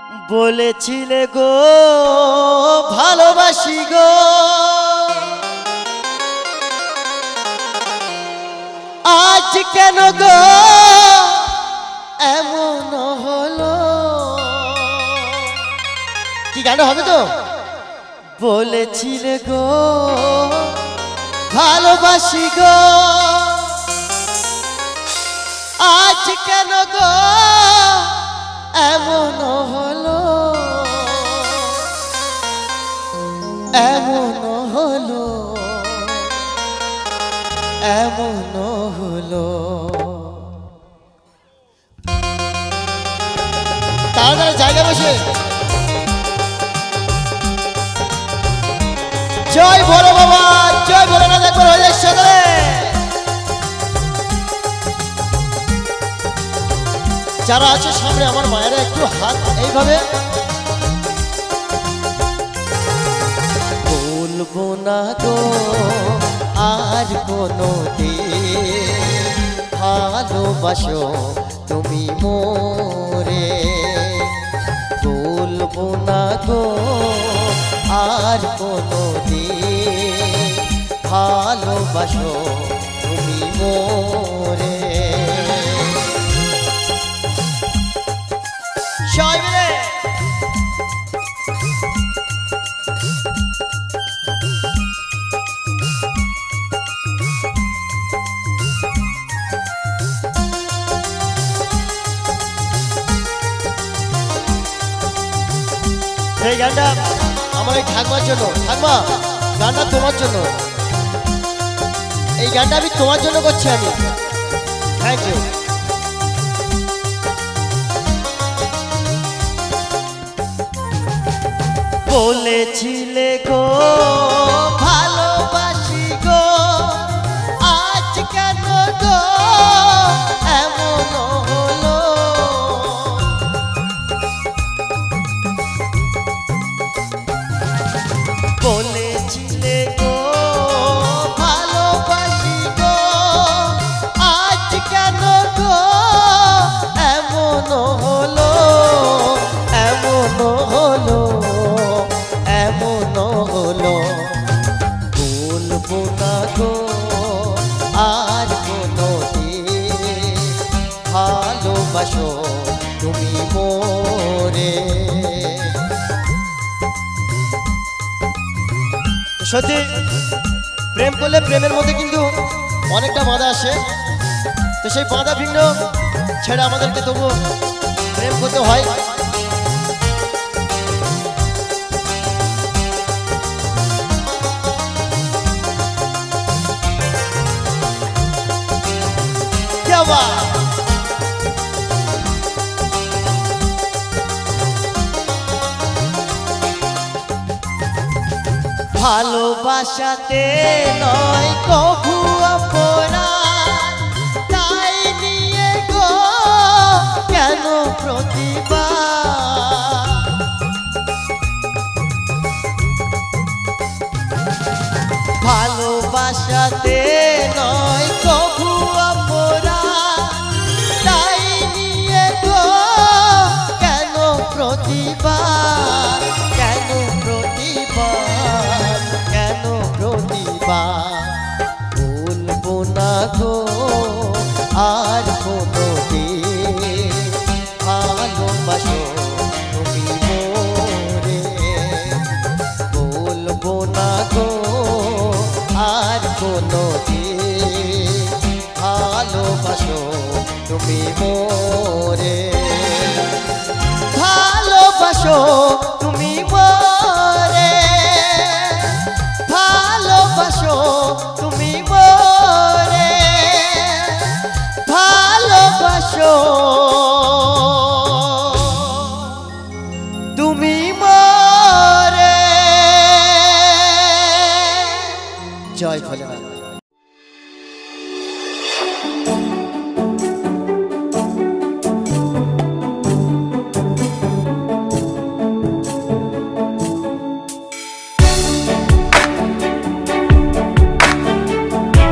বলেছিলে গো ভালোবাসি গো, আজ কেন গো এমন হলো। কি গান হবে তো? বলেছিলে গো ভালোবাসি গো, আজ কেন গো এমন হলো, এমন হলো, এমন হলো। তাড়াতাড়ি জায়গা বসে জয় বলো বাবা, জয় বলো না, দেখো হয়ে সাথে যারা আছে সামনে আমার মায়েরা একটু হাত এইভাবে। বলবো না গো আর কোনো দিন ভালোবাসো তুমি মোরে, বলবো না গো আর কোনো দিন ভালোবাসো তুমি মোরে। সবাই মিলে এই গানটা আমার এই ঠাকমার জন্য। ঠাকমা, গানটা তোমার জন্য, এই গানটা আমি তোমার জন্য করছি আমি। Thank you. বলেছিলে গো ভালোবাসি গো, আজ কেন গো এমন হলো। বলেছিলে গো ভালোবাসি গো, আজ কেন গো এমন হলো, এমন হলো, এমন হলো। বলবো না গো আর কোনো দিন ভালোবাসো তুমি মোরে। সত্যি প্রেম করলে প্রেমের মধ্যে কিন্তু অনেকটা বাধা আসে, তো সেই বাধা ভিন্ন ছেড়ে আমাদেরকে তবু প্রেম করতে হয়। ভালোবাসাতে নয় কভু অপরাধ, তাই নিয়ে গো কেন প্রতিবাদ। ভালোবাসাতে নয় কভু অপরাধ, তাই নিয়ে গো কেন প্রতিবাদ, কেন প্রতিবাদ, কেন প্রতিবাদ। বলবো না গো আর কোনো দিন ভালোবাসো তুমি মোরে, বলবো না গো আর কোনো দিন ভালোবাসো তুমি মোরে, ভালোবাসো তুমি মোরে, ভালোবাসো তুমি মোরে, ভালোবাসো